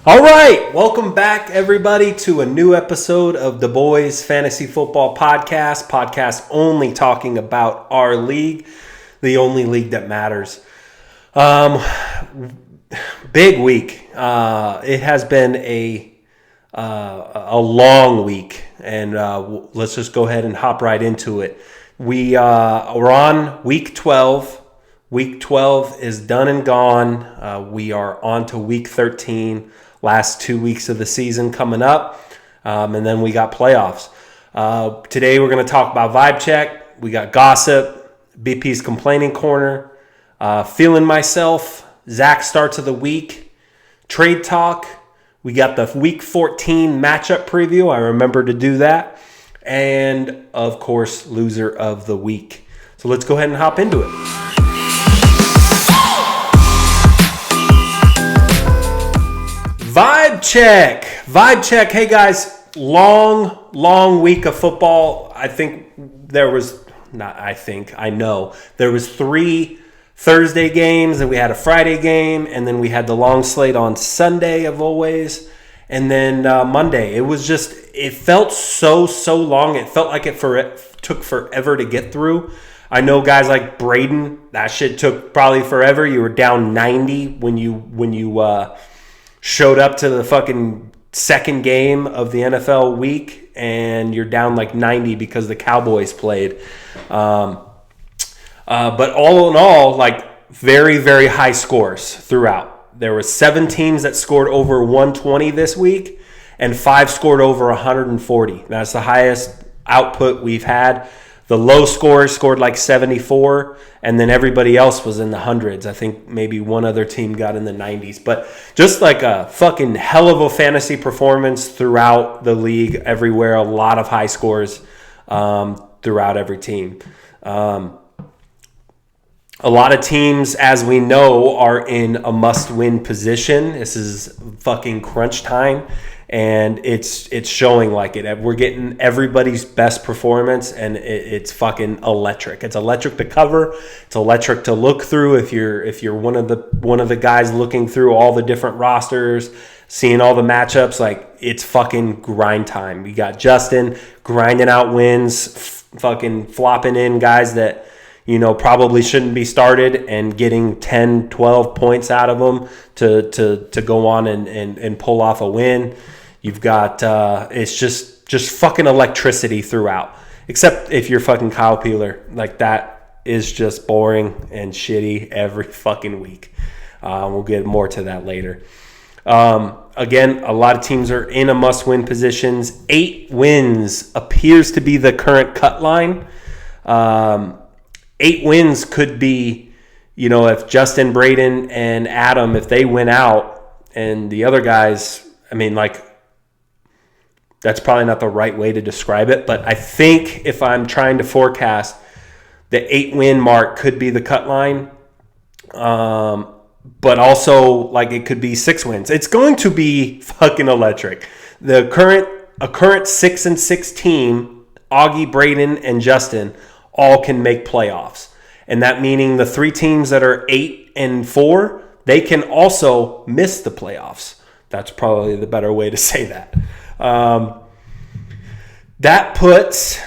All right, welcome back, everybody, to a new episode of the Boys Fantasy Football Podcast only talking about our league, the only league that matters. Big week. It has been a long week, and let's just go ahead and hop right into it. We're on week 12. Week 12 is done and gone. We are on to week 13. Last 2 weeks of the season coming up, and then we got playoffs. Today we're going to talk about Vibe Check. We got Gossip, BP's Complaining Corner, Feelin myself, Zach Starts of the Week, Trade Talk. We got the Week 14 matchup preview. I remember to do that. And, of course, Loser of the Week. So let's go ahead and hop into it. Vibe check. Hey guys, long week of football. I know there was 3 Thursday games, and we had a Friday game, and then we had the long slate on Sunday of always, and then Monday. It felt so long. It felt like it took forever to get through. I know guys like Braden, that shit took probably forever. You were down 90 when you showed up to the fucking second game of the NFL week, and you're down like 90 because the Cowboys played. But all in all, like very, very high scores throughout. There were 7 teams that scored over 120 this week, and 5 scored over 140. That's the highest output we've had. The low scorers scored like 74, and then everybody else was in the hundreds. I think maybe one other team got in the 90s. But just like a fucking hell of a fantasy performance throughout the league, everywhere. A lot of high scores throughout every team. A lot of teams, as we know, are in a must-win position. This is fucking crunch time. And it's showing like it. We're getting everybody's best performance, and it's fucking electric. It's electric to cover. It's electric to look through. If you're one of the guys looking through all the different rosters, seeing all the matchups, like it's fucking grind time. We got Justin grinding out wins, fucking flopping in guys that probably shouldn't be started, and getting 10, 12 points out of them to go on and pull off a win. You've got, it's just fucking electricity throughout. Except if you're fucking Kyle Peeler. Like, that is just boring and shitty every fucking week. We'll get more to that later. Again, a lot of teams are in a must-win positions. 8 wins appears to be the current cut line. 8 wins could be, if Justin, Braden, and Adam, if they win out, and the other guys, that's probably not the right way to describe it, but I think if I'm trying to forecast, the 8-win mark could be the cut line, but also like it could be 6 wins. It's going to be fucking electric. A current 6-6 team, Augie, Braden, and Justin, all can make playoffs, and that meaning the 3 teams that are 8-4, they can also miss the playoffs. That's probably the better way to say that. That puts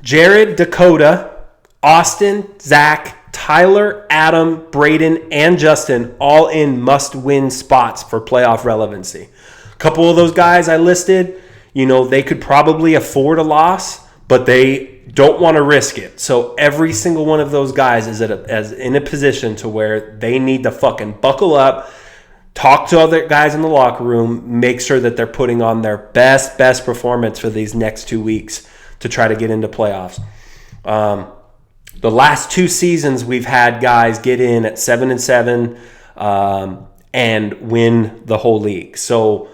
Jared, Dakota, Austin, Zach, Tyler, Adam, Braden, and Justin all in must-win spots for playoff relevancy. A couple of those guys I listed, they could probably afford a loss, but they don't want to risk it. So every single one of those guys is in a position to where they need to fucking buckle up, talk to other guys in the locker room, make sure that they're putting on their best performance for these next 2 weeks to try to get into playoffs. The last 2 seasons, we've had guys get in at 7-7 and win the whole league. So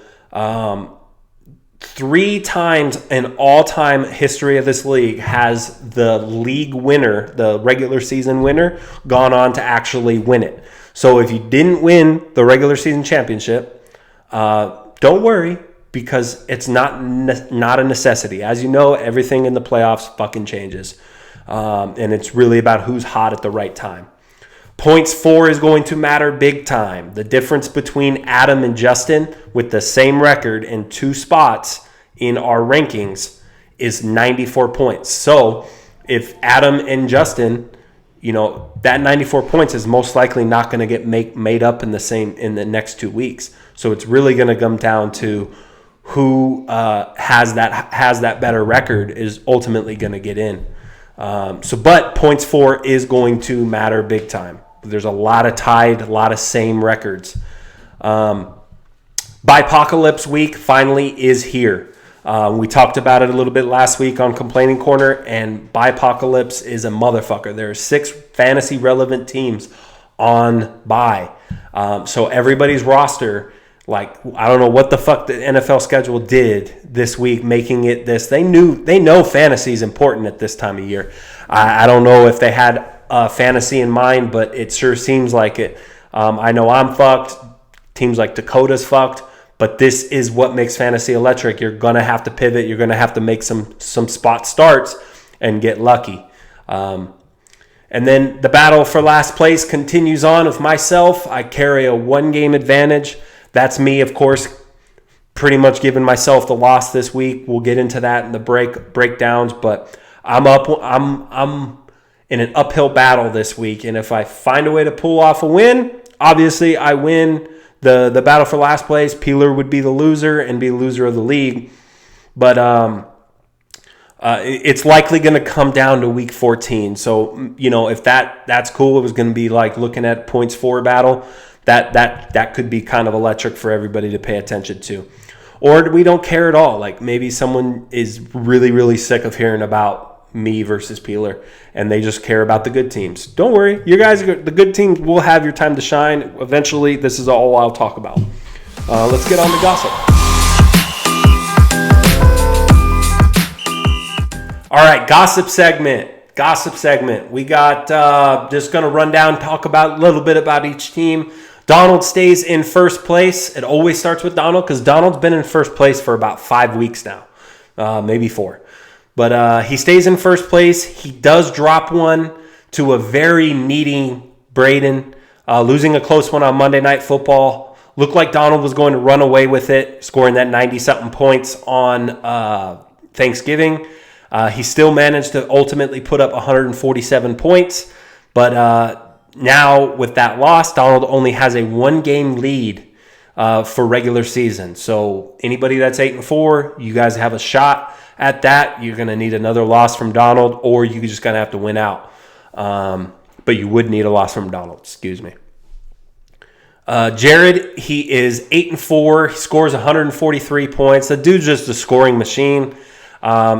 3 times in all-time history of this league has the league winner, the regular season winner, gone on to actually win it. So if you didn't win the regular season championship, don't worry, because it's not a necessity. As you know, everything in the playoffs fucking changes. And it's really about who's hot at the right time. Points for is going to matter big time. The difference between Adam and Justin with the same record and 2 spots in our rankings is 94 points. So if Adam and Justin, that 94 points is most likely not going to get made up in the next 2 weeks. So it's really going to come down to who has that better record is ultimately going to get in. But points for is going to matter big time. There's a lot of tied, a lot of same records. Bye-Pocolypse week finally is here. We talked about it a little bit last week on Complaining Corner, and Bye-Pocolypse is a motherfucker. There are 6 fantasy relevant teams on bye. So everybody's roster, I don't know what the fuck the NFL schedule did this week, making it this. They know fantasy is important at this time of year. I don't know if they had fantasy in mind, but it sure seems like it. I know I'm fucked. Teams like Dakota's fucked. But this is what makes fantasy electric. You're going to have to pivot. You're going to have to make some spot starts and get lucky. And then the battle for last place continues on with myself. I carry a 1-game advantage. That's me, of course, pretty much giving myself the loss this week. We'll get into that in the breakdowns. But I'm in an uphill battle this week. And if I find a way to pull off a win, obviously I win the battle for last place. Peeler would be the loser and be the loser of the league. But it's likely going to come down to week 14. So, if that's cool, it was going to be like looking at points for battle. That could be kind of electric for everybody to pay attention to. Or we don't care at all. Like maybe someone is really, really sick of hearing about me versus Peeler, and they just care about the good teams. Don't worry. You guys, the good teams will have your time to shine. Eventually, this is all I'll talk about. Let's get on to gossip. All right, gossip segment. We got just going to run down, talk about a little bit about each team. Donald stays in first place. It always starts with Donald because Donald's been in first place for about 5 weeks now, maybe 4. But he stays in first place. He does drop one to a very needy Braden, losing a close one on Monday Night Football. Looked like Donald was going to run away with it, scoring that 90-something points on Thanksgiving. He still managed to ultimately put up 147 points. But now with that loss, Donald only has a 1-game lead for regular season. So anybody that's 8-4, you guys have a shot at that. You're going to need another loss from Donald, or you're just going to have to win out. But you would need a loss from Donald, excuse me. Jared, he is 8-4. He scores 143 points. The dude's just a scoring machine.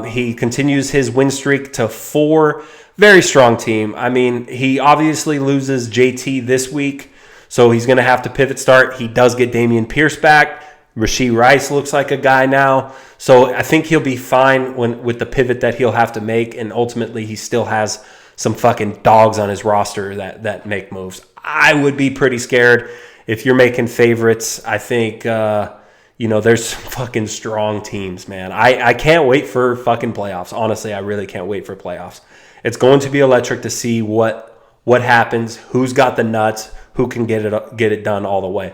He continues his win streak to 4. Very strong team. I mean, he obviously loses JT this week, so he's going to have to pivot start. He does get Dameon Pierce back. Rashee Rice looks like a guy now. So I think he'll be fine with the pivot that he'll have to make, and ultimately he still has some fucking dogs on his roster that make moves. I would be pretty scared if you're making favorites. I think, there's some fucking strong teams, man. I can't wait for fucking playoffs. Honestly, I really can't wait for playoffs. It's going to be electric to see what happens, who's got the nuts, who can get it done all the way.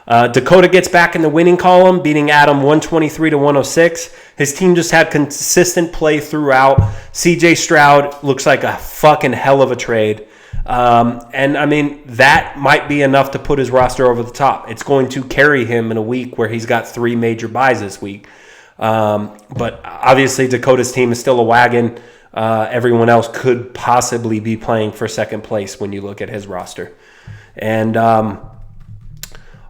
Dakota gets back in the winning column, beating Adam 123-106. His team just had consistent play throughout. CJ Stroud looks like a fucking hell of a trade. And I mean, that might be enough to put his roster over the top. It's going to carry him in a week where he's got 3 major buys this week. But obviously Dakota's team is still a wagon. Everyone else could possibly be playing for second place when you look at his roster. And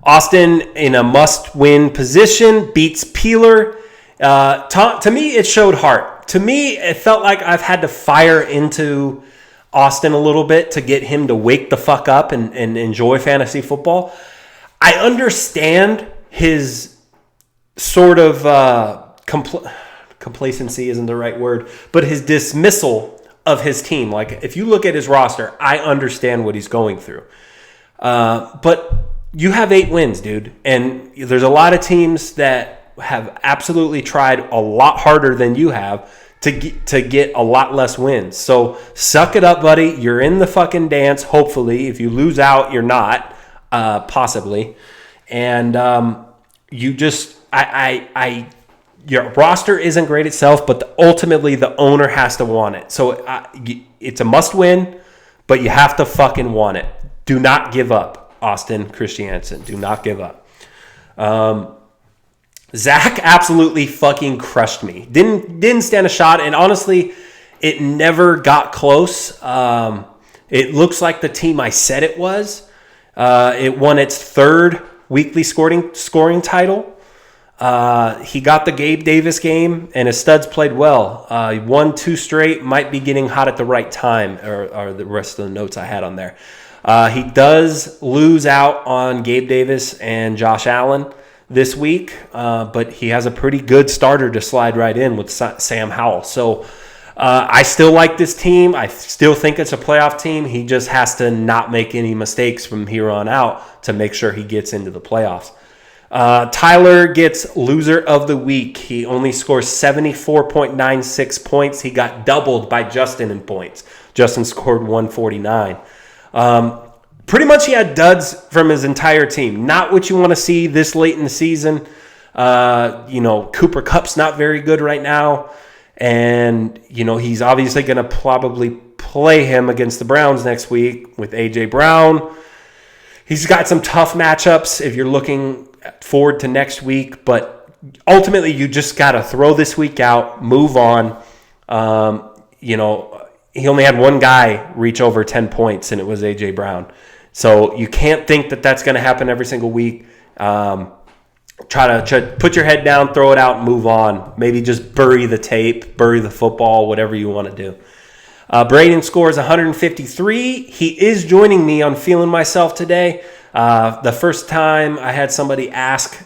Austin, in a must-win position, beats Peeler. To me, it showed heart. To me, it felt like I've had to fire into Austin a little bit to get him to wake the fuck up and enjoy fantasy football. I understand his sort of complacency isn't the right word, but his dismissal of his team. Like, if you look at his roster, I understand what he's going through. But you have 8 wins, dude. And there's a lot of teams that have absolutely tried a lot harder than you have to get a lot less wins. So suck it up, buddy. You're in the fucking dance, hopefully. If you lose out, you're not, possibly. And you just, your roster isn't great itself, but ultimately the owner has to want it. So it's a must win, but you have to fucking want it. Do not give up, Austin Christiansen. Do not give up. Zach absolutely fucking crushed me. Didn't stand a shot, and honestly, it never got close. It looks like the team I said it was. It won its third weekly scoring title. He got the Gabe Davis game, and his studs played well. He won 2 straight, might be getting hot at the right time, or the rest of the notes I had on there. He does lose out on Gabe Davis and Josh Allen this week, but he has a pretty good starter to slide right in with Sam Howell. So I still like this team. I still think it's a playoff team. He just has to not make any mistakes from here on out to make sure he gets into the playoffs. Tyler gets loser of the week. He only scores 74.96 points. He got doubled by Justin in points. Justin scored 149. Pretty much he had duds from his entire team. Not what you want to see this late in the season. Cooper Kupp's not very good right now. And, he's obviously going to probably play him against the Browns next week with A.J. Brown. He's got some tough matchups if you're looking forward to next week. But ultimately, you just got to throw this week out, move on. He only had one guy reach over 10 points, and it was A.J. Brown. So you can't think that that's going to happen every single week. Try to put your head down, throw it out, and move on. Maybe just bury the tape, bury the football, whatever you want to do. Braden scores 153. He is joining me on Feelin Myself today. The first time I had somebody ask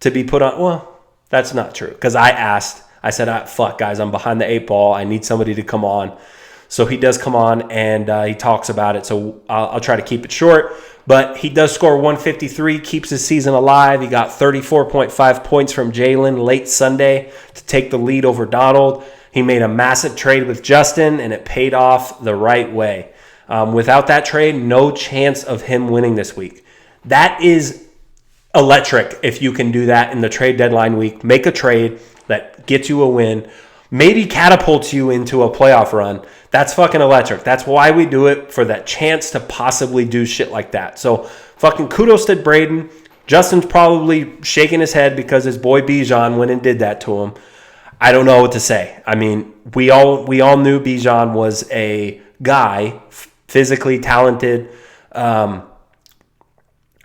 to be put on, well, that's not true, because I asked. I said, fuck, guys, I'm behind the 8 ball. I need somebody to come on. So he does come on, and he talks about it. So I'll try to keep it short. But he does score 153, keeps his season alive. He got 34.5 points from Jalen late Sunday to take the lead over Donald. He made a massive trade with Justin, and it paid off the right way. Without that trade, no chance of him winning this week. That is electric if you can do that in the trade deadline week. Make a trade that gets you a win. Maybe catapults you into a playoff run. That's fucking electric. That's why we do it, for that chance to possibly do shit like that. So fucking kudos to Braden. Justin's probably shaking his head because his boy Bijan went and did that to him. I don't know what to say. I mean, we all knew Bijan was a guy, physically talented,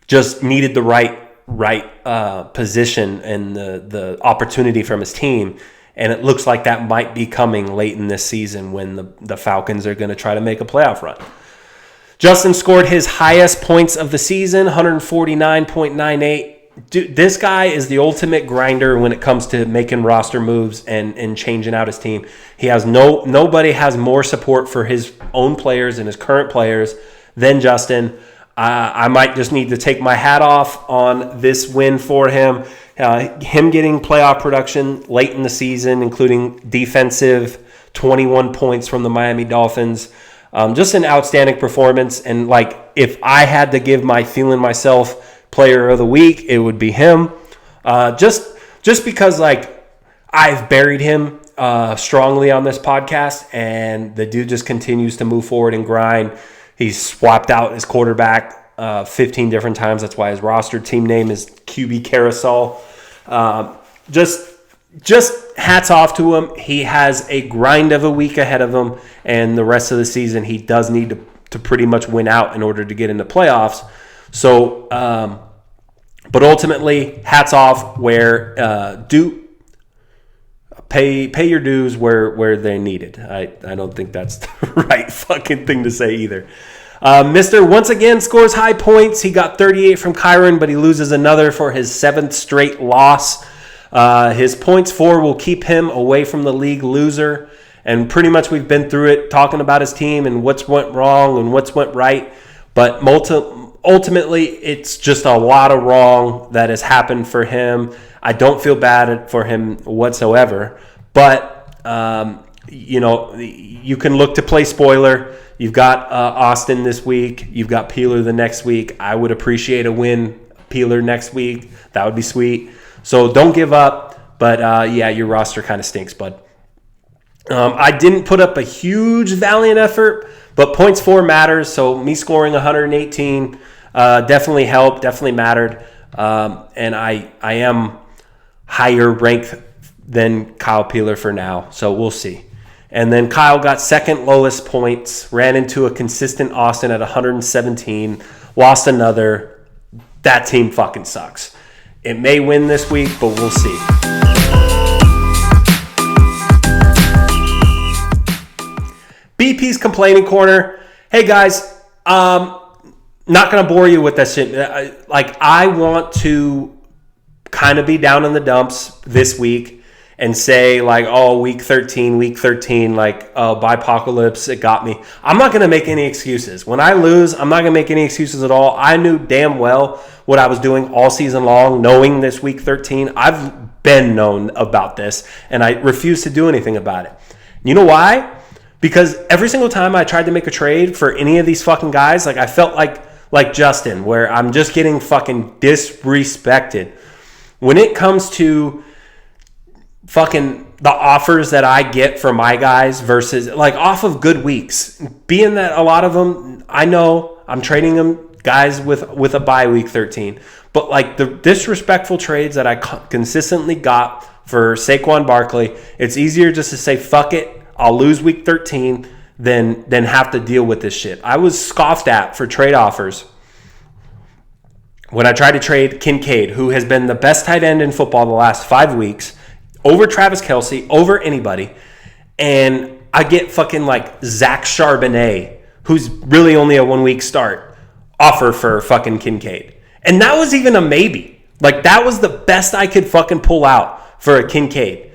just needed the right position and the opportunity from his team. And it looks like that might be coming late in this season when the Falcons are going to try to make a playoff run. Justin scored his highest points of the season, 149.98. Dude, this guy is the ultimate grinder when it comes to making roster moves and changing out his team. He has nobody has more support for his own players and his current players than Justin. I might just need to take my hat off on this win for him. Him getting playoff production late in the season, including defensive 21 points from the Miami Dolphins. Just an outstanding performance. And if I had to give my Feelin Myself player of the week, it would be him. Just because I've buried him strongly on this podcast, and the dude just continues to move forward and grind. He's swapped out his quarterback 15 different times. That's why his roster team name is QB Carousel. Just hats off to him. He has a grind of a week ahead of him, and the rest of the season he does need to pretty much win out in order to get into playoffs. So, but ultimately, hats off. Pay your dues where they're needed. I don't think that's the right fucking thing to say either. Mr. once again scores high points. He got 38 from Kyron, but he loses another for his 7th straight loss. His points for will keep him away from the league loser. And pretty much we've been through it, talking about his team and what's went wrong and what's went right. But ultimately, it's just a lot of wrong that has happened for him. I don't feel bad for him whatsoever. But you can look to play spoiler. You've got Austin this week. You've got Peeler the next week. I would appreciate a win, Peeler next week. That would be sweet. So don't give up. But, your roster kind of stinks, bud. I didn't put up a huge valiant effort, but points for matters. So me scoring 118 definitely helped, definitely mattered. And I am higher ranked than Kyle Peeler for now. So we'll see. And then Kyle got second lowest points, ran into a consistent Austin at 117, lost another. That team fucking sucks. It may win this week, but we'll see. BP's complaining corner. Hey guys, not gonna bore you with that shit. I want to kind of be down in the dumps this week and say week 13, Bye-Pocolypse, it got me. I'm not gonna make any excuses. When I lose, I'm not gonna make any excuses at all. I knew damn well what I was doing all season long, knowing this week 13. I've been known about this, and I refuse to do anything about it. You know why? Because every single time I tried to make a trade for any of these fucking guys, I felt like Justin, where I'm just getting fucking disrespected. When it comes to fucking the offers that I get for my guys versus off of good weeks, being that a lot of them, I know I'm trading them guys with a bye week 13, but the disrespectful trades that I consistently got for Saquon Barkley, it's easier just to say fuck it, I'll lose week 13 than have to deal with this shit. I was scoffed at for trade offers when I tried to trade Kincaid, who has been the best tight end in football the last 5 weeks, over Travis Kelce, over anybody. And I get fucking Zach Charbonnet, who's really only a 1 week start, offer for fucking Kincaid. And that was even a maybe. That was the best I could fucking pull out for a Kincaid.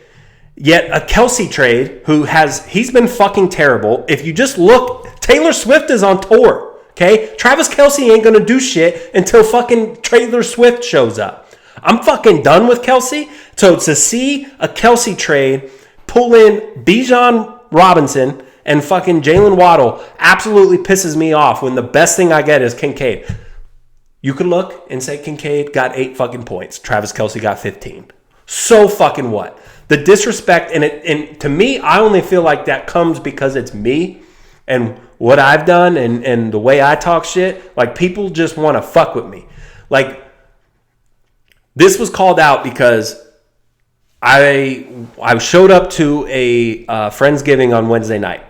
Yet a Kelce trade, he's been fucking terrible. If you just look, Taylor Swift is on tour, okay? Travis Kelce ain't gonna do shit until fucking Taylor Swift shows up. I'm fucking done with Kelce. So to see a Kelce trade pull in Bijan Robinson and fucking Jalen Waddle absolutely pisses me off when the best thing I get is Kincaid. You could look and say Kincaid got 8 fucking points. Travis Kelce got 15. So fucking what? The disrespect, and to me, I only feel like that comes because it's me and what I've done and the way I talk shit. People just want to fuck with me. This was called out because I showed up to a Friendsgiving on Wednesday night,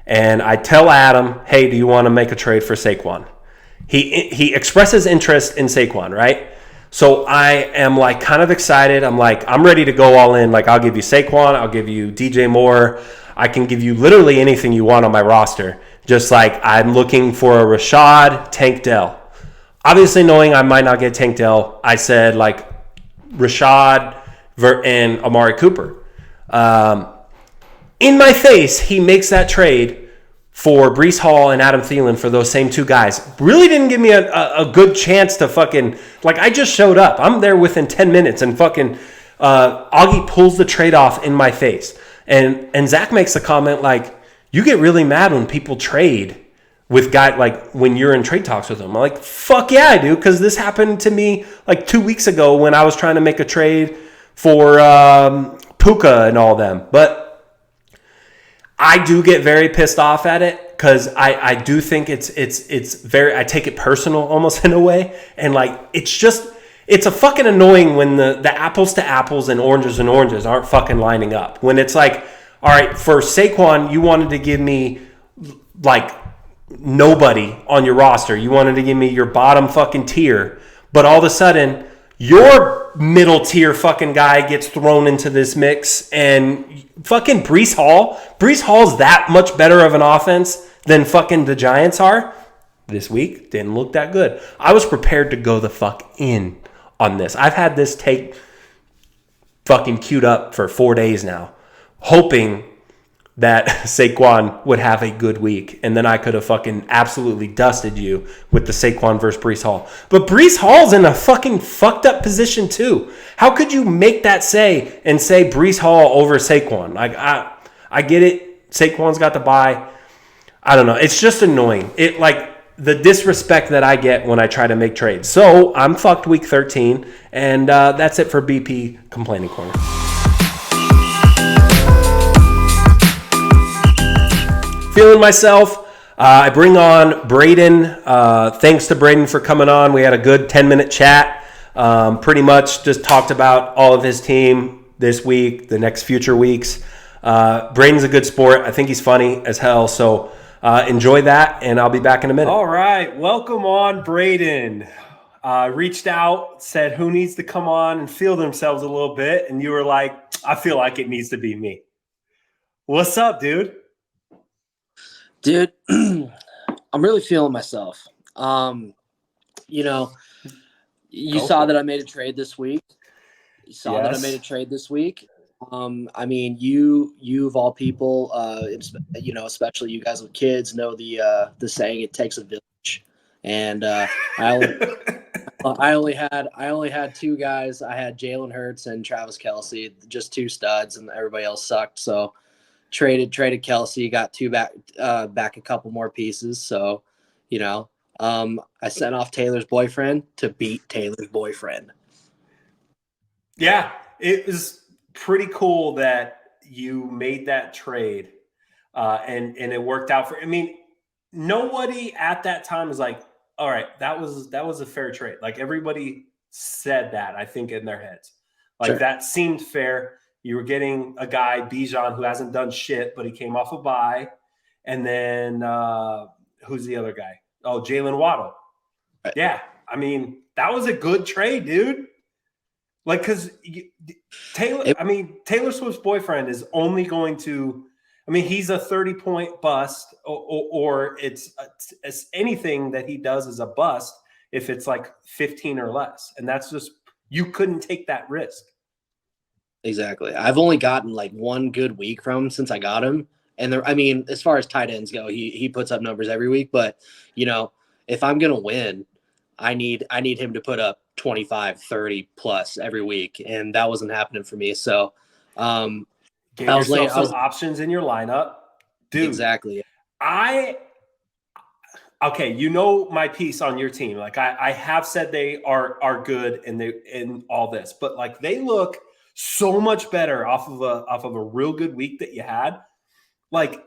and I tell Adam, hey, do you want to make a trade for Saquon? He expresses interest in Saquon, right? So I am kind of excited. I'm ready to go all in. I'll give you Saquon. I'll give you DJ Moore. I can give you literally anything you want on my roster. Just I'm looking for a Rashad, Tank Dell. Obviously, knowing I might not get Tank Dell, I said Rashad and Amari Cooper. In my face, he makes that trade for Breece Hall and Adam Thielen for those same 2 guys. Really didn't give me a good chance to fucking... I just showed up. I'm there within 10 minutes and fucking... Augie pulls the trade off in my face. And Zach makes a comment you get really mad when people trade with guys when you're in trade talks with them. I'm fuck yeah, I do, because this happened to me 2 weeks ago when I was trying to make a trade for Puka and all them. But I do get very pissed off at it because I do think it's very, I take it personal almost in a way, and it's a fucking annoying when the apples to apples and oranges aren't fucking lining up. When it's all right, for Saquon, you wanted to give me nobody on your roster. You wanted to give me your bottom fucking tier, but all of a sudden your middle tier fucking guy gets thrown into this mix, and fucking Breece Hall's that much better of an offense than fucking the Giants are. This week didn't look that good. I was prepared to go the fuck in on this. I've had this take fucking queued up for 4 days now, hoping that Saquon would have a good week, and then I could have fucking absolutely dusted you with the Saquon versus Breece Hall. But Breece Hall's in a fucking fucked up position too. How could you make that say Breece Hall over Saquon? I get it. Saquon's got the bye. I don't know. It's just annoying. It like the disrespect that I get when I try to make trades. So I'm fucked week 13, and that's it for BP Complaining Corner. Feeling myself. I bring on Braden. Thanks to Braden for coming on. We had a good 10-minute chat. Pretty much just talked about all of his team this week, the next future weeks. Braden's a good sport. I think he's funny as hell. So enjoy that, and I'll be back in a minute. All right. Welcome on, Braden. Reached out, said who needs to come on and feel themselves a little bit. And you were like, I feel like it needs to be me. What's up, dude? Dude, I'm really feeling myself. You know, you saw that I made a trade this week. You saw that I made a trade this week. I mean, you of all people, especially you guys with kids, know the saying "it takes a village." And I only had two guys. I had Jalen Hurts and Travis Kelce, just two studs, and everybody else sucked. So traded Kelce, got two back a couple more pieces. So, I sent off Taylor's boyfriend to beat Taylor's boyfriend. Yeah, it was pretty cool that you made that trade, and it worked out for. I mean, nobody at that time was like, "All right, that was a fair trade." Like everybody said that, I think, in their heads, like Sure. That seemed fair. You were getting a guy, Bijan, who hasn't done shit, but he came off a bye, and then who's the other guy? Oh, Jalen Waddle. Right. Yeah, I mean, that was a good trade, dude. Like, because Taylor Swift's boyfriend is only going to, he's a 30-point bust, or it's anything that he does is a bust if it's like 15 or less. And that's just, you couldn't take that risk. Exactly. I've only gotten like one good week from him since I got him. And as far as tight ends go, he puts up numbers every week. But, if I'm going to win, I need him to put up 25, 30 plus every week. And that wasn't happening for me. So Give yourself some options in your lineup. Dude. Exactly. Okay, my piece on your team. Like I have said they are good and all this, but like they look so much better off of a real good week that you had. Like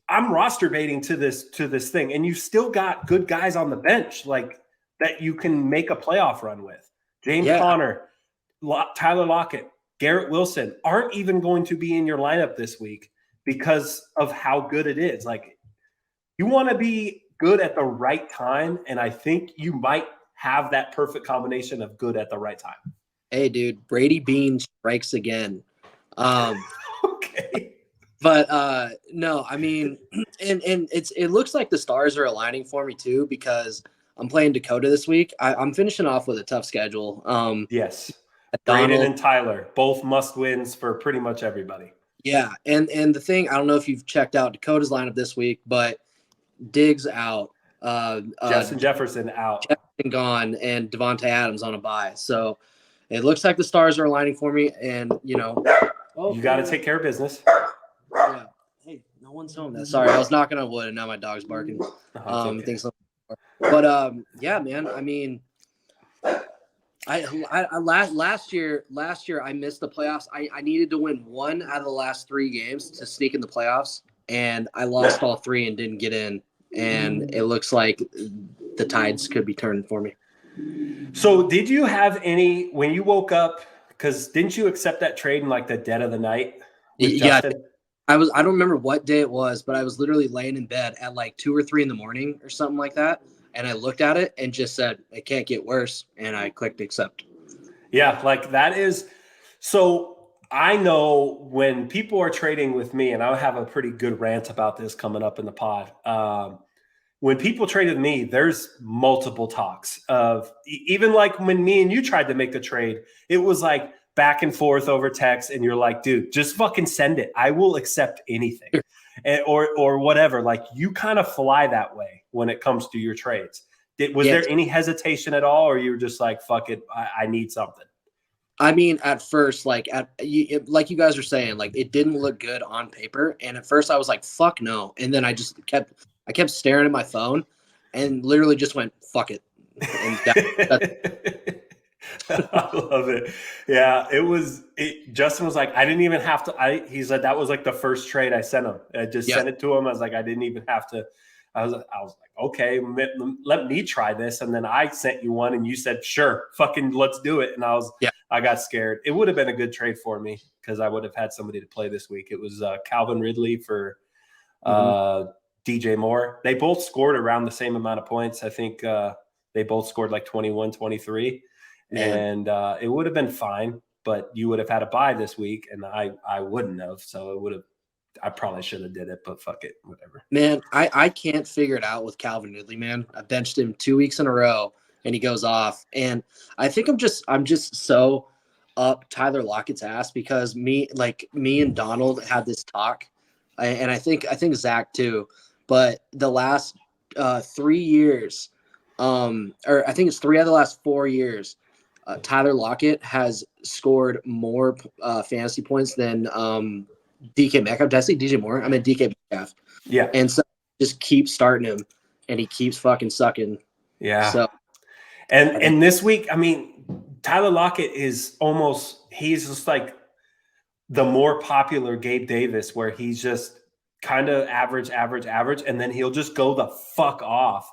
I'm roster baiting to this thing, and you still got good guys on the bench like that you can make a playoff run with. James Conner, Tyler Lockett, Garrett Wilson aren't even going to be in your lineup this week because of how good it is. Like you want to be good at the right time, and I think you might have that perfect combination of good at the right time. Hey, dude, Brady Bean strikes again. Okay. But no, and it looks like the stars are aligning for me too, because I'm playing Dakota this week. I'm finishing off with a tough schedule. Yes. Braden and Tyler, both must wins for pretty much everybody. Yeah, and the thing, I don't know if you've checked out Dakota's lineup this week, but Diggs out. Justin Jefferson out. Jefferson gone, and Devontae Adams on a bye. So it looks like the stars are aligning for me, and you got to take care of business. Yeah. Hey, no one's home. Sorry, I was knocking on wood, and now my dog's barking. Okay. But yeah, man. Last year I missed the playoffs. I needed to win one out of the last 3 games to sneak in the playoffs, and I lost all 3 and didn't get in. And it looks like the tides could be turning for me. So did you have any, when you woke up, because didn't you accept that trade in like the dead of the night with Justin? I don't remember what day it was, but I was literally laying in bed at like 2 or 3 in the morning or something like that. And I looked at it and just said, it can't get worse. And I clicked accept. Yeah, like that is. So I know when people are trading with me, and I'll have a pretty good rant about this coming up in the pod. When people trade with me, there's multiple talks of, even like when me and you tried to make a trade, it was like back and forth over text, and you're like, dude, just fucking send it. I will accept anything. Or whatever. Like you kind of fly that way when it comes to your trades. Was there any hesitation at all, or you were just like, fuck it, I need something? I mean, at first, like like you guys are saying, like it didn't look good on paper, and at first I was like, "Fuck no," and then I kept staring at my phone, and literally just went, "Fuck it," and I love it. Yeah, it was. Justin was like, I didn't even have to. He said that was like the first trade I sent him. I just yeah, sent it to him. I was like, I didn't even have to. I was like, okay, let me try this. And then I sent you one, and you said, sure, fucking let's do it. And yeah, I got scared. It would have been a good trade for me because I would have had somebody to play this week. It was Calvin Ridley for mm-hmm. DJ Moore. They both scored around the same amount of points. I think they both scored like 21, 23. Man. And it would have been fine, but you would have had a bye this week, and I wouldn't have. So it would have. I probably should have did it, but fuck it, whatever. Man, I can't figure it out with Calvin Ridley, man. I benched him 2 weeks in a row and he goes off. And I think I'm just so up Tyler Lockett's ass because me and Donald had this talk. And I think Zach too. But the last 3 years, or I think it's 3 out of the last 4 years, Tyler Lockett has scored more fantasy points than DK Metcalf. Did I say DJ Moore? I meant DK Metcalf. Yeah. And so just keep starting him and he keeps fucking sucking. Yeah. So and this week, I mean, Tyler Lockett he's just like the more popular Gabe Davis, where he's just kind of average, and then he'll just go the fuck off.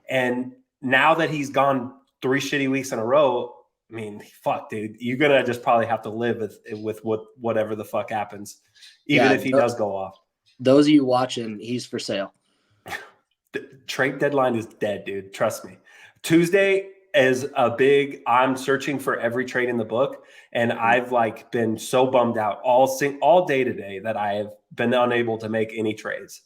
And now that he's gone 3 shitty weeks in a row, I mean, fuck, dude, you're gonna just probably have to live with whatever the fuck happens, even if he does go off. Those of you watching, he's for sale. The trade deadline is dead, dude. Trust me. Tuesday is a big. I'm searching for every trade in the book, and I've like been so bummed out all day today that I have been unable to make any trades.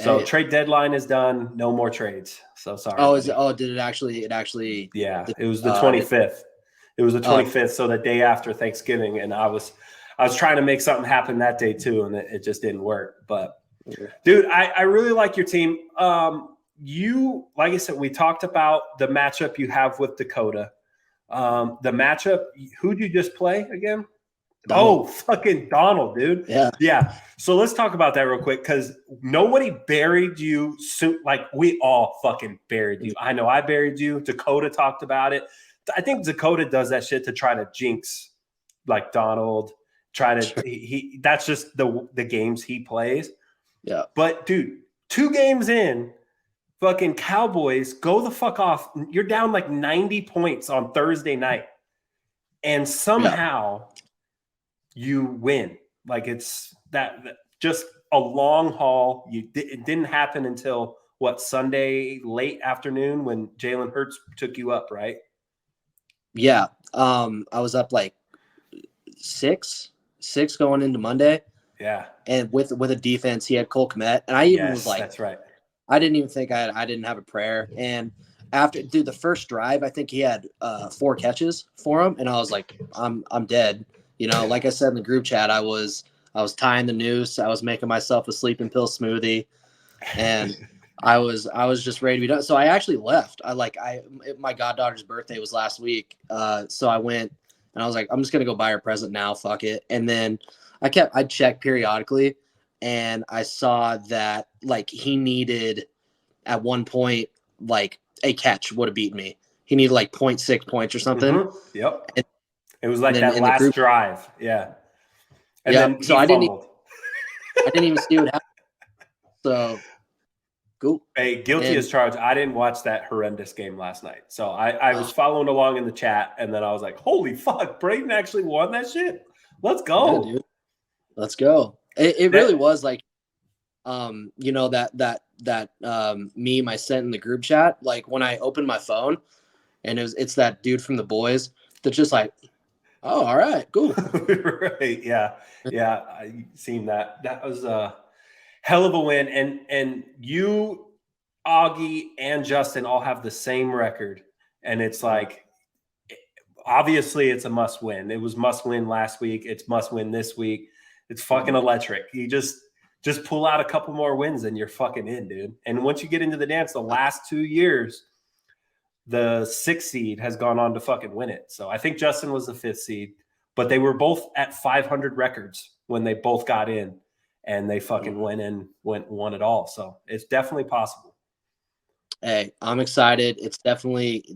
So trade deadline is done. No more trades. So sorry. Did it actually? Yeah, it was the 25th. It was the 25th. So the day after Thanksgiving, and I was trying to make something happen that day too, and it just didn't work. But dude, I really like your team. You, like I said, we talked about the matchup you have with Dakota. The matchup, who'd you just play again? Donald. Oh, fucking Donald, dude. Yeah. So let's talk about that real quick because nobody buried you. Like we all fucking buried you. I know I buried you. Dakota talked about it. I think Dakota does that shit to try to jinx like Donald. He that's just the games he plays. Yeah. But dude, 2 games in, fucking Cowboys go the fuck off. You're down like 90 points on Thursday night. And somehow you win. Like it's that just a long haul. It didn't happen until Sunday late afternoon when Jalen Hurts took you up, right? Yeah. I was up like 6 going into Monday. Yeah. And with a defense, he had Cole Kmet. And I even was like, that's right. I didn't even think I didn't have a prayer. And after the first drive, I think he had 4 catches for him. And I was like, I'm dead. You know, like I said in the group chat, I was tying the noose. I was making myself a sleeping pill smoothie, and I was just ready to be done. So I actually left. My goddaughter's birthday was last week, so I went and I was like, I'm just gonna go buy her present now. Fuck it. And then I checked periodically, and I saw that like he needed at one point like a catch would have beaten me. He needed like 0.6 points or something. Mm-hmm. Yep. It was like that last drive. Yeah. And then so I didn't even see what happened. So cool. Hey, guilty as charged. I didn't watch that horrendous game last night. So I was following along in the chat, and then I was like, holy fuck, Braden actually won that shit. Let's go. Yeah, dude. Let's go. It really was like you know, that meme I sent in the group chat, like when I opened my phone and it's that dude from The Boys that's just like, oh, all right, cool. Right. Yeah. Yeah. I seen that. That was a hell of a win. And you, Augie, and Justin all have the same record. And it's like, obviously it's a must win. It was must win last week. It's must win this week. It's fucking electric. You just pull out a couple more wins and you're fucking in, dude. And once you get into the dance, the last 2 years, the 6th seed has gone on to fucking win it. So I think Justin was the 5th seed, but they were both at 500 records when they both got in, and they fucking won it all. So it's definitely possible. Hey, I'm excited.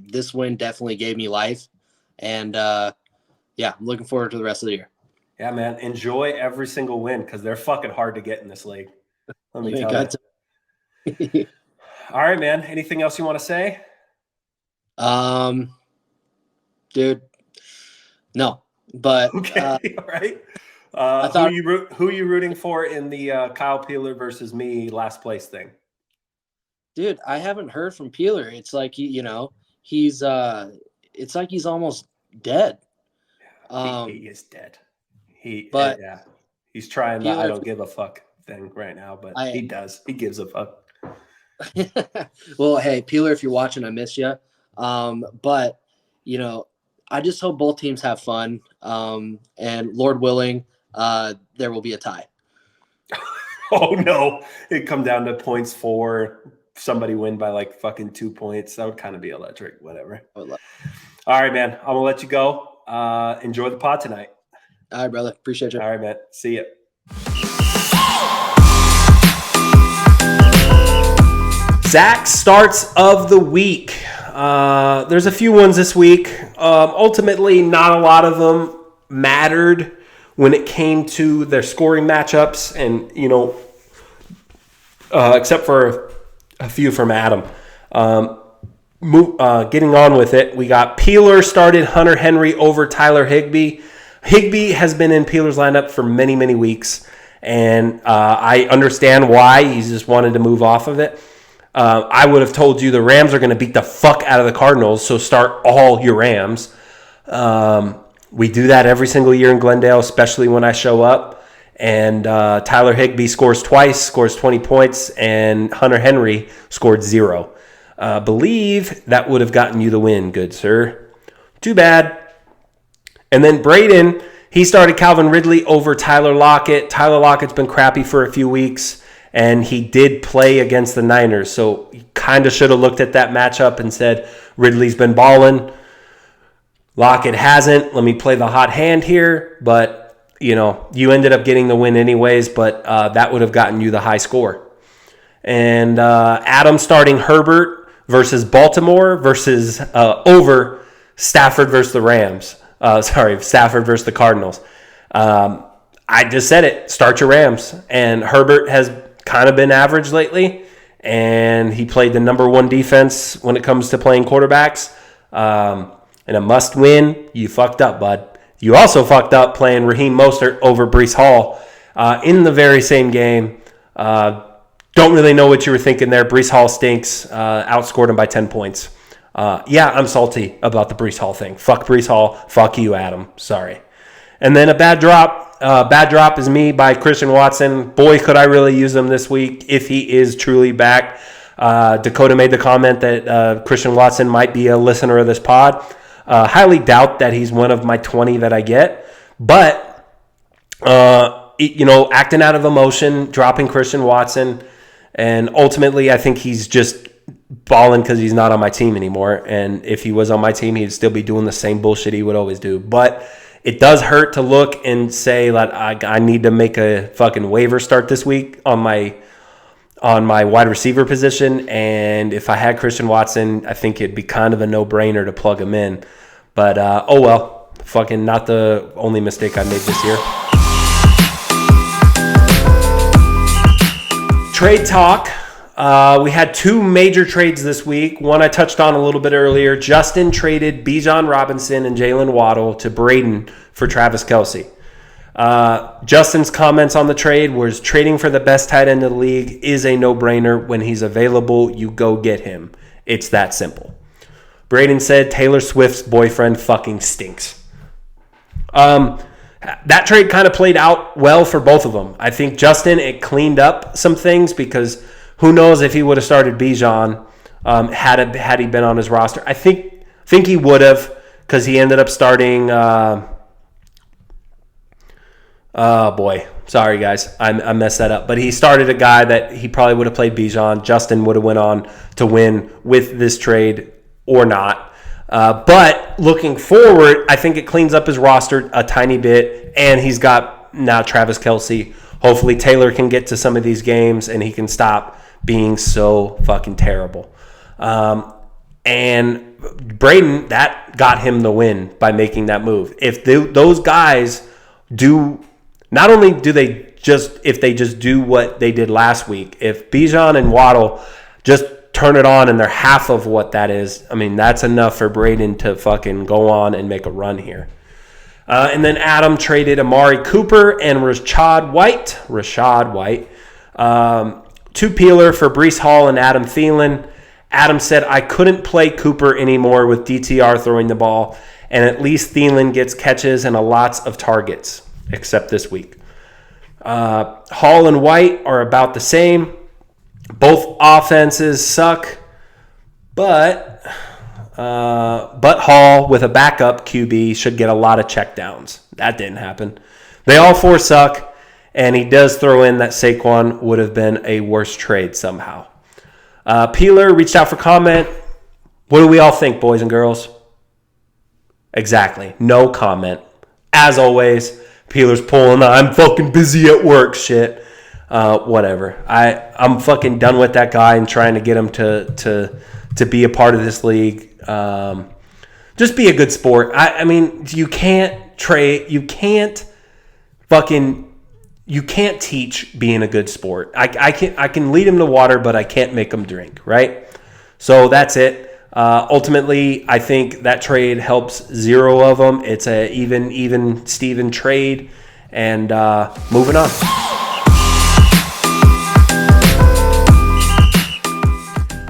This win definitely gave me life. And I'm looking forward to the rest of the year. Yeah, man. Enjoy every single win because they're fucking hard to get in this league. Let me tell you. All right, man. Anything else you want to say? Dude, no. But okay, all right. Who are you rooting for in the Kyle Peeler versus me last place thing? Dude, I haven't heard from Peeler. It's like he's it's like he's almost dead. He is dead. He's trying the I don't give a fuck thing right now, but he does. He gives a fuck. Well, hey, Peeler, if you're watching, I miss you. But I just hope both teams have fun. And Lord willing, there will be a tie. Oh no! It come down to points for somebody win by like fucking 2 points. That would kind of be electric. Whatever. All right, man. I'm gonna let you go. Enjoy the pod tonight. All right, brother. Appreciate you. All right, man. See ya. Zach starts of the week. There's a few ones this week. Ultimately, not a lot of them mattered when it came to their scoring matchups, and except for a few from Adam. Getting on with it, we got Peeler started Hunter Henry over Tyler Higbee. Higbee has been in Peeler's lineup for many, many weeks, and I understand why. He's just wanted to move off of it. I would have told you the Rams are going to beat the fuck out of the Cardinals, so start all your Rams. We do that every single year in Glendale, especially when I show up. And Tyler Higbee scores twice, scores 20 points, and Hunter Henry scored 0. Believe that would have gotten you the win, good sir. Too bad. And then Braden, he started Calvin Ridley over Tyler Lockett. Tyler Lockett's been crappy for a few weeks, and he did play against the Niners. So he kind of should have looked at that matchup and said, Ridley's been balling. Lockett hasn't. Let me play the hot hand here. But, you ended up getting the win anyways, but that would have gotten you the high score. And Adam starting Herbert versus Baltimore versus over Stafford versus the Rams. Stafford versus the Cardinals. I just said it. Start your Rams. And Herbert has kind of been average lately, and he played the number one defense when it comes to playing quarterbacks. And a must win. You fucked up, bud. You also fucked up playing Raheem Mostert over Breece Hall in the very same game. Don't really know what you were thinking there. Breece Hall stinks. Outscored him by 10 points. I'm salty about the Breece Hall thing. Fuck Breece Hall. Fuck you, Adam. Sorry. And then a bad drop. Bad drop is me by Christian Watson. Boy, could I really use him this week if he is truly back. Dakota made the comment that Christian Watson might be a listener of this pod. Highly doubt that he's one of my 20 that I get. But, acting out of emotion, dropping Christian Watson. And ultimately, I think he's just balling because he's not on my team anymore. And if he was on my team, he'd still be doing the same bullshit he would always do. But it does hurt to look and say that I need to make a fucking waiver start this week on my wide receiver position. And if I had Christian Watson, I think it'd be kind of a no-brainer to plug him in. But, fucking not the only mistake I made this year. Trade talk. We had 2 major trades this week. One I touched on a little bit earlier. Justin traded Bijan Robinson and Jalen Waddle to Braden for Travis Kelce. Justin's comments on the trade was trading for the best tight end in the league is a no-brainer. When he's available, you go get him. It's that simple. Braden said Taylor Swift's boyfriend fucking stinks. That trade kind of played out well for both of them. I think Justin, it cleaned up some things because who knows if he would have started Bijan had he been on his roster. I think he would have because he ended up starting. Sorry guys, I messed that up. But he started a guy that he probably would have played Bijan. Justin would have went on to win with this trade or not. But looking forward, I think it cleans up his roster a tiny bit, and he's got now Travis Kelce. Hopefully Taylor can get to some of these games, and he can stop being so fucking terrible. And Braden, that got him the win by making that move. If those guys do, not only do they just, if they just do what they did last week, if Bijan and Waddle just turn it on and they're half of what that is, I mean, that's enough for Braden to fucking go on and make a run here. And then Adam traded Amari Cooper and Rashad White to Peeler for Breece Hall and Adam Thielen. Adam said, I couldn't play Cooper anymore with DTR throwing the ball, and at least Thielen gets catches and lots of targets, except this week. Hall and White are about the same. Both offenses suck, but Hall with a backup QB should get a lot of checkdowns. That didn't happen. They all four suck, and he does throw in that Saquon would have been a worse trade somehow. Peeler reached out for comment. What do we all think, boys and girls? Exactly. No comment. As always, Peeler's pulling the I'm fucking busy at work shit. Whatever. I'm fucking done with that guy and trying to get him to be a part of this league. Just be a good sport. I mean, you can't trade. You can't teach being a good sport. I can lead him to water, but I can't make him drink, right? So that's it. Ultimately, I think that trade helps zero of them. It's a even Steven trade, and moving on.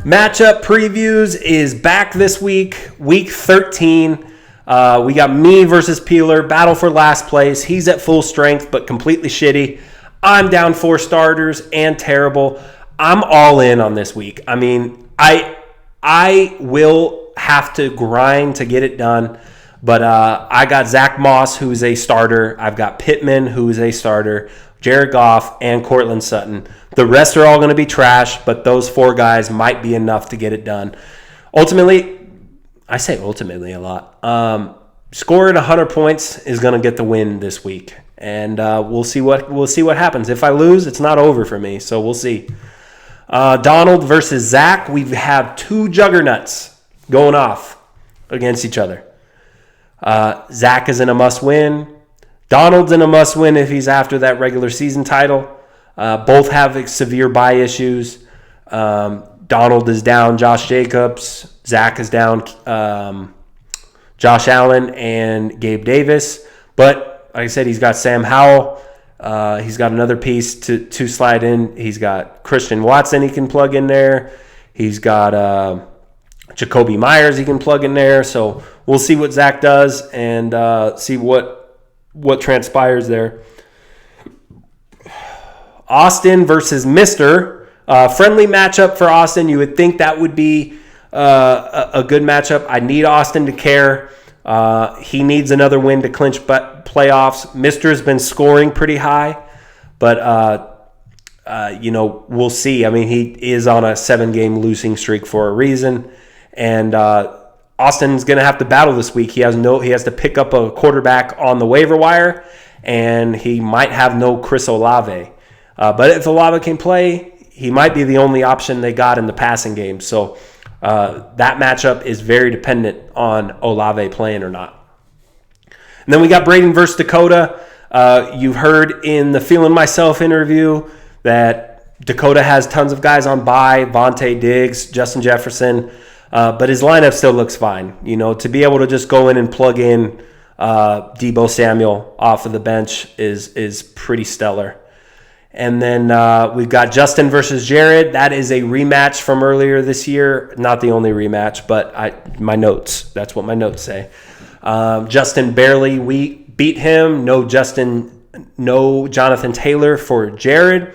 Matchup previews is back this week, week 13. We got me versus Peeler, battle for last place. He's at full strength, but completely shitty. I'm down 4 starters and terrible. I'm all in on this week. I mean, I will have to grind to get it done, but I got Zach Moss, who's a starter. I've got Pittman, who's a starter, Jared Goff, and Cortland Sutton. The rest are all going to be trash, but those 4 guys might be enough to get it done. Ultimately, I say ultimately a lot. Scoring 100 points is going to get the win this week, and we'll see what happens. If I lose, it's not over for me, so we'll see. Donald versus Zach. We have 2 juggernauts going off against each other. Zach is in a must-win. Donald's in a must-win if he's after that regular season title. Both have severe bye issues. Donald is down Josh Jacobs. Zach is down Josh Allen and Gabe Davis. But like I said, he's got Sam Howell. He's got another piece to slide in. He's got Christian Watson he can plug in there. He's got Jacoby Myers he can plug in there. So we'll see what Zach does and see what transpires there. Austin versus Mr. Friendly matchup for Austin. You would think that would be a good matchup. I need Austin to care. He needs another win to clinch playoffs. Mr.'s been scoring pretty high, but we'll see. I mean, he is on a 7-game losing streak for a reason, and Austin's going to have to battle this week. He has to pick up a quarterback on the waiver wire, and he might have no Chris Olave. But if Olave can play, he might be the only option they got in the passing game. So that matchup is very dependent on Olave playing or not. And then we got Braden versus Dakota. You heard in the Feelin Myself interview that Dakota has tons of guys on bye, Vontae Diggs, Justin Jefferson, but his lineup still looks fine. You know, to be able to just go in and plug in Deebo Samuel off of the bench is pretty stellar. And then we've got Justin versus Jared. That is a rematch from earlier this year. Not the only rematch, but my notes. That's what my notes say. Justin barely beat him. No Jonathan Taylor for Jared.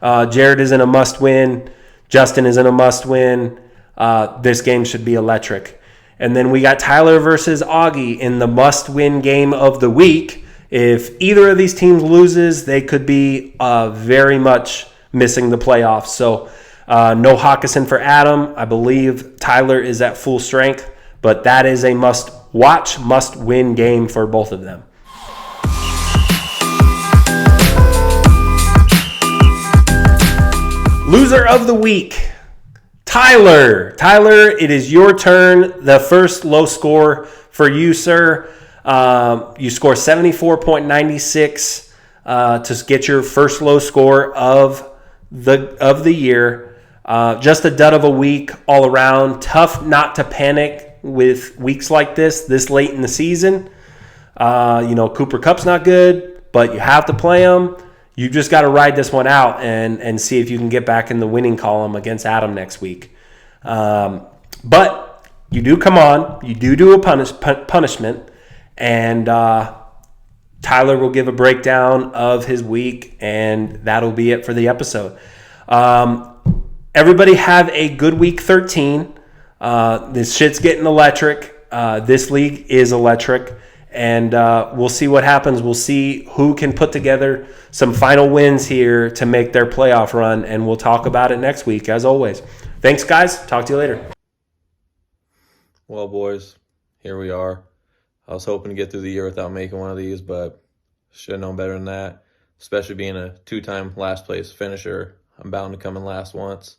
Jared is in a must-win. Justin is in a must-win. This game should be electric. And then we got Tyler versus Augie in the must-win game of the week. If either of these teams loses, they could be very much missing the playoffs. So No Hawkinson for Adam. I believe Tyler is at full strength, but that is a must-watch, must-win game for both of them. Loser of the week, Tyler. Tyler, it is your turn. The first low score for you, sir. You score 74.96 to get your first low score of the year. Just a dud of a week all around. Tough not to panic with weeks like this late in the season. Cooper Kupp's not good, but you have to play him. You just got to ride this one out and see if you can get back in the winning column against Adam next week. But you do come on. You do a punishment. And Tyler will give a breakdown of his week, and that'll be it for the episode. Everybody have a good week 13. This shit's getting electric. This league is electric. And we'll see what happens. We'll see who can put together some final wins here to make their playoff run, and we'll talk about it next week, as always. Thanks, guys. Talk to you later. Well, boys, here we are. I was hoping to get through the year without making one of these, but should have known better than that, especially being a two-time last-place finisher. I'm bound to come in last once.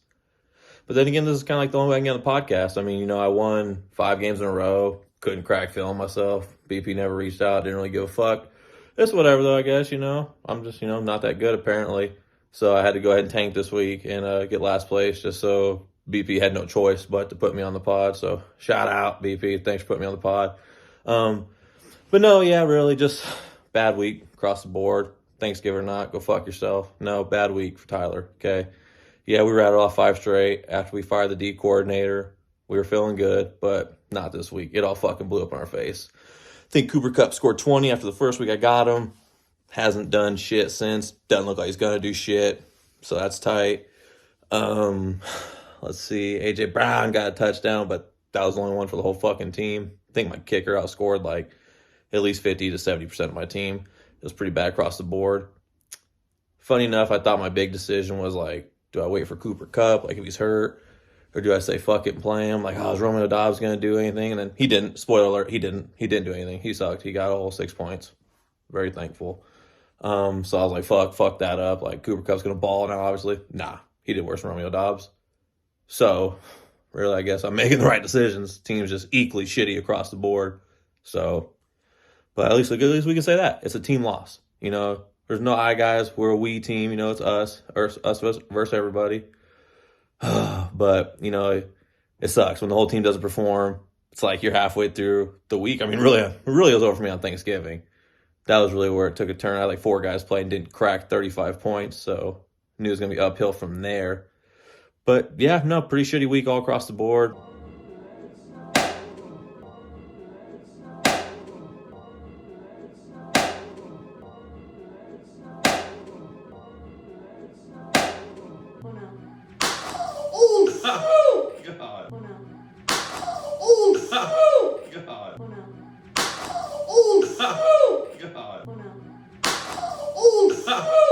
But then again, this is kind of like the only way I can get on the podcast. I mean, I won 5 games in a row. Couldn't crack feeling myself. BP never reached out. Didn't really give a fuck. It's whatever, though, I guess, I'm just, not that good, apparently. So I had to go ahead and tank this week and get last place just so BP had no choice but to put me on the pod. So shout out, BP. Thanks for putting me on the pod. But no, yeah, really just bad week across the board. Thanksgiving or not, go fuck yourself. No, bad week for Tyler, okay? Yeah, we rattled off 5 straight after we fired the D coordinator. We were feeling good, but not this week. It all fucking blew up in our face. I think Cooper Kupp scored 20 after the first week I got him. Hasn't done shit since. Doesn't look like he's going to do shit. So that's tight. Let's see. A.J. Brown got a touchdown, but that was the only one for the whole fucking team. I think my kicker outscored like at least 50 to 70% of my team. It was pretty bad across the board. Funny enough, I thought my big decision was like, do I wait for Cooper Kupp, like if he's hurt? Or do I say fuck it and play him? Like, is Romeo Doubs going to do anything? And then he didn't. Spoiler alert, he didn't. He didn't do anything. He sucked. He got a whole 6 points. Very thankful. So I was like, fuck that up. Like, Cooper Kupp's going to ball now, obviously. Nah, he did worse than Romeo Doubs. So, really, I guess I'm making the right decisions. Team's just equally shitty across the board. So, but at least we can say that. It's a team loss. There's no I guys. We're a we team. It's us versus everybody. But, it sucks when the whole team doesn't perform. It's like you're halfway through the week. I mean, really, it really was over for me on Thanksgiving. That was really where it took a turn. I had like 4 guys playing, didn't crack 35 points, so knew it was going to be uphill from there. But, yeah, no, pretty shitty week all across the board. Oh, God. Oh, no. Oh, God. Oh, no. Oh, God. Oh, no. Oh,